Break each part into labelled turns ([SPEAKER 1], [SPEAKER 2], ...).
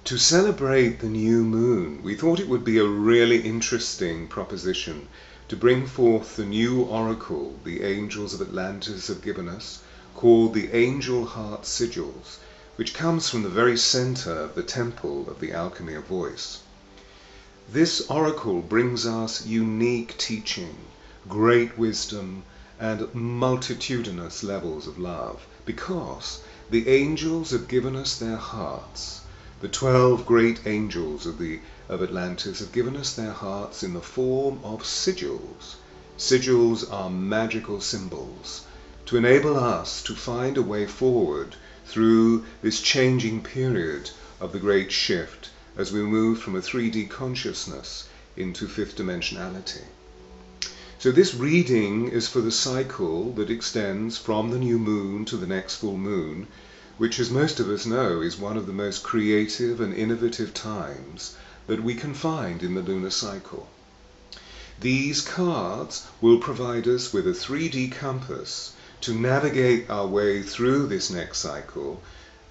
[SPEAKER 1] To celebrate the new moon, we thought it would be a really interesting proposition to bring forth the new oracle the angels of Atlantis have given us, called the Angel Heart Sigils, which comes from the very center of the temple of the alchemy of voice. This oracle brings us unique teaching, great wisdom, and multitudinous levels of love, because the angels have given us their hearts. The 12 great angels of Atlantis have given us their hearts in the form of sigils. Sigils are magical symbols to enable us to find a way forward through this changing period of the great shift as we move from a 3D consciousness into fifth dimensionality. So this reading is for the cycle that extends from the new moon to the next full moon, which, as most of us know, is one of the most creative and innovative times that we can find in the lunar cycle. These cards will provide us with a 3D compass to navigate our way through this next cycle,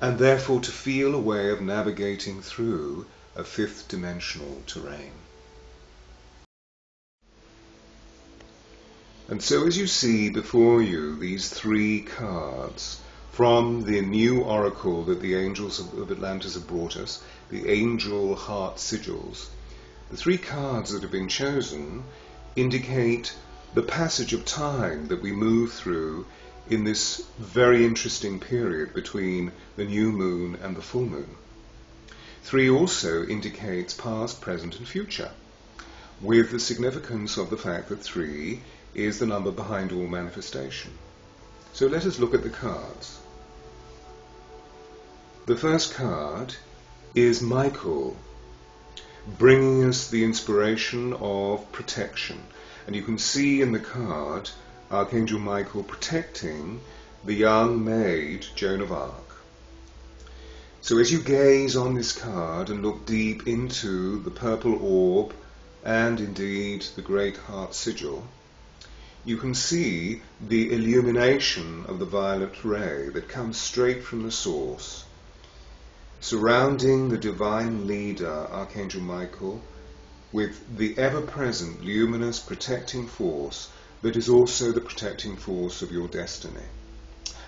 [SPEAKER 1] and therefore to feel a way of navigating through a fifth dimensional terrain. And so as you see before you these 3 cards from the new oracle that the angels of Atlantis have brought us, the Angel Heart Sigils, the 3 cards that have been chosen indicate the passage of time that we move through in this very interesting period between the new moon and the full moon. 3 also indicates past, present and future, with the significance of the fact that 3 is the number behind all manifestation. So let us look at the cards. The first card is Michael, bringing us the inspiration of protection. And you can see in the card Archangel Michael protecting the young maid Joan of Arc. So as you gaze on this card and look deep into the purple orb and indeed the great heart sigil, you can see the illumination of the violet ray that comes straight from the source, surrounding the divine leader, Archangel Michael, with the ever-present luminous protecting force that is also the protecting force of your destiny.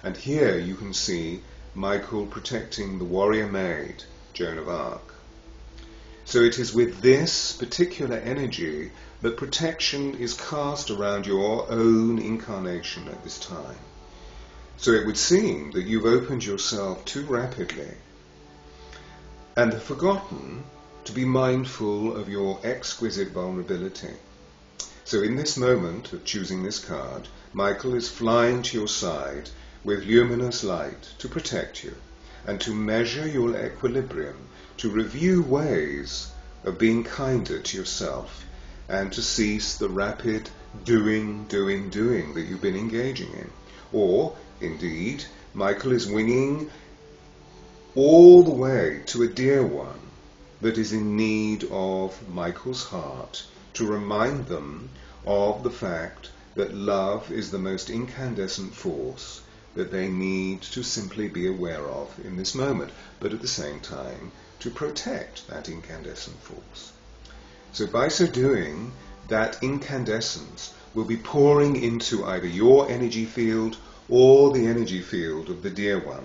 [SPEAKER 1] And here you can see Michael protecting the warrior maid, Joan of Arc. So it is with this particular energy that protection is cast around your own incarnation at this time. So it would seem that you've opened yourself too rapidly and have forgotten to be mindful of your exquisite vulnerability. So in this moment of choosing this card, Michael is flying to your side with luminous light to protect you and to measure your equilibrium, to review ways of being kinder to yourself and to cease the rapid doing that you've been engaging in. Or, indeed, Michael is winging all the way to a dear one that is in need of Michael's heart, to remind them of the fact that love is the most incandescent force that they need to simply be aware of in this moment, but at the same time to protect that incandescent force. So by so doing, that incandescence will be pouring into either your energy field or the energy field of the dear one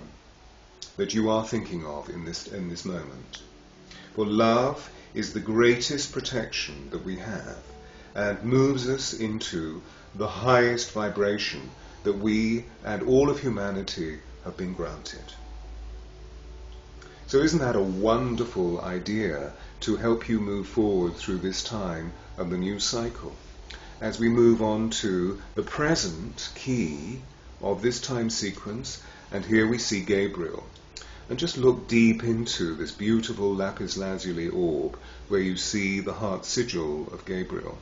[SPEAKER 1] that you are thinking of in this moment. For love is the greatest protection that we have and moves us into the highest vibration that we and all of humanity have been granted. So isn't that a wonderful idea to help you move forward through this time of the new cycle? As we move on to the present key of this time sequence, and here we see Gabriel. And just look deep into this beautiful lapis lazuli orb where you see the heart sigil of Gabriel.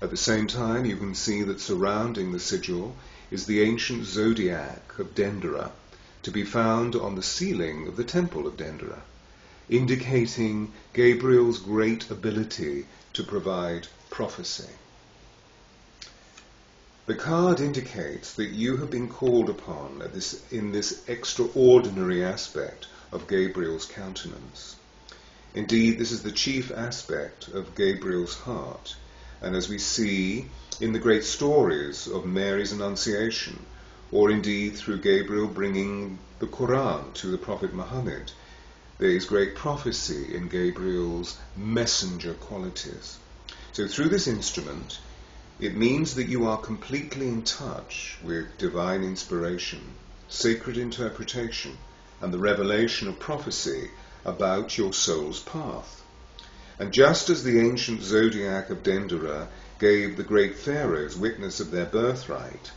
[SPEAKER 1] At the same time, you can see that surrounding the sigil is the ancient zodiac of Dendera, to be found on the ceiling of the temple of Dendera, indicating Gabriel's great ability to provide prophecy. The card indicates that you have been called upon in this extraordinary aspect of Gabriel's countenance. Indeed, this is the chief aspect of Gabriel's heart, and as we see in the great stories of Mary's Annunciation, or indeed through Gabriel bringing the Quran to the Prophet Muhammad, there is great prophecy in Gabriel's messenger qualities. So through this instrument, it means that you are completely in touch with divine inspiration, sacred interpretation, and the revelation of prophecy about your soul's path. And just as the ancient zodiac of Dendera gave the great pharaohs witness of their birthright,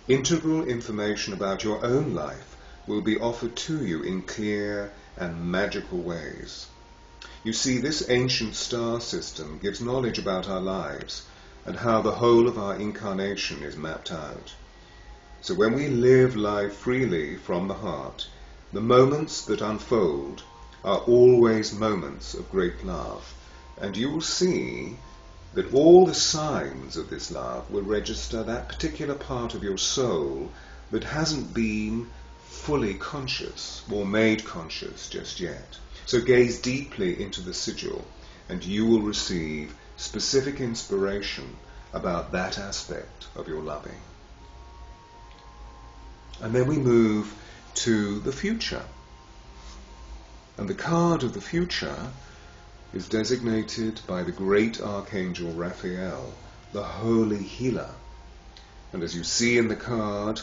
[SPEAKER 1] integral information about your own life will be offered to you in clear and magical ways. You see, this ancient star system gives knowledge about our lives and how the whole of our incarnation is mapped out. So when we live life freely from the heart, the moments that unfold are always moments of great love, and you will see that all the signs of this love will register that particular part of your soul that hasn't been fully conscious or made conscious just yet. So gaze deeply into the sigil and you will receive specific inspiration about that aspect of your loving. And then we move to the future. And the card of the future is designated by the great Archangel Raphael, the Holy Healer. And as you see in the card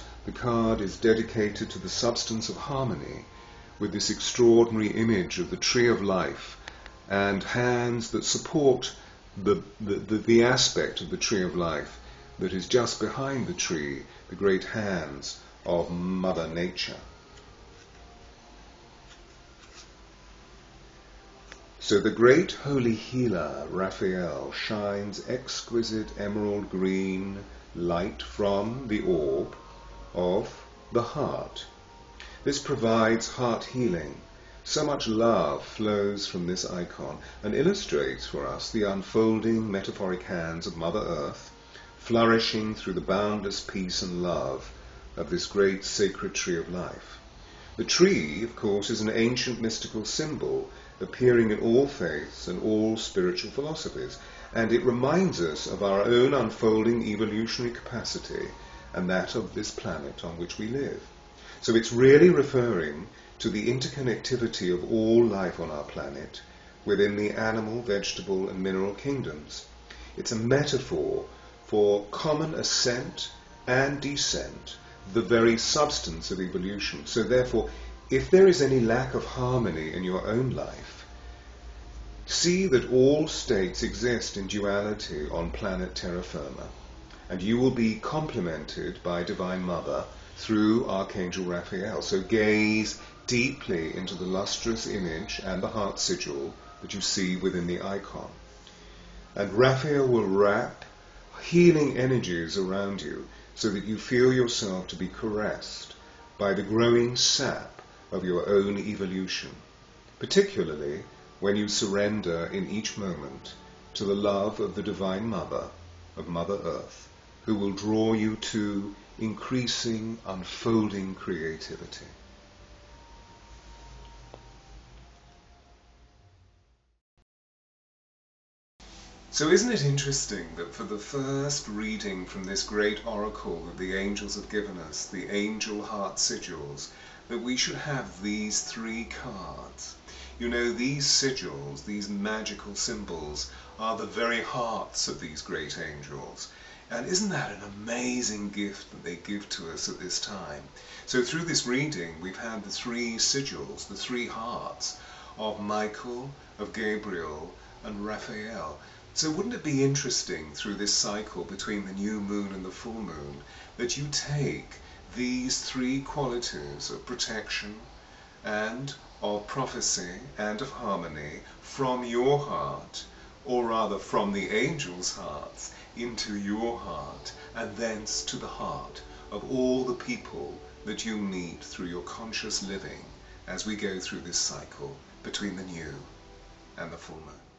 [SPEAKER 1] is dedicated to the substance of harmony, with this extraordinary image of the tree of life and hands that support the aspect of the tree of life that is just behind the tree, the great hands of Mother Nature. So the great holy healer, Raphael, shines exquisite emerald green light from the orb of the heart. This provides heart healing. So much love flows from this icon and illustrates for us the unfolding metaphoric hands of Mother Earth, flourishing through the boundless peace and love of this great sacred tree of life. The tree, of course, is an ancient mystical symbol appearing in all faiths and all spiritual philosophies, and it reminds us of our own unfolding evolutionary capacity and that of this planet on which we live. So it's really referring to the interconnectivity of all life on our planet within the animal, vegetable and mineral kingdoms. It's a metaphor for common ascent and descent, the very substance of evolution. So therefore, if there is any lack of harmony in your own life, see that all states exist in duality on planet terra firma, and you will be complemented by Divine Mother through Archangel Raphael. So gaze deeply into the lustrous image and the heart sigil that you see within the icon. And Raphael will wrap healing energies around you so that you feel yourself to be caressed by the growing sap of your own evolution, particularly when you surrender in each moment to the love of the Divine Mother, of Mother Earth, who will draw you to increasing, unfolding creativity. So isn't it interesting that for the first reading from this great oracle that the angels have given us, the Angel Heart Sigils, that we should have these three cards? You know, these sigils, these magical symbols, are the very hearts of these great angels. And isn't that an amazing gift that they give to us at this time? So through this reading, we've had the three sigils, the three hearts of Michael, of Gabriel, and Raphael. So wouldn't it be interesting through this cycle between the new moon and the full moon that you take these three qualities of protection and of prophecy and of harmony from your heart, or rather from the angels' hearts, into your heart, and thence to the heart of all the people that you meet through your conscious living as we go through this cycle between the new and the full moon.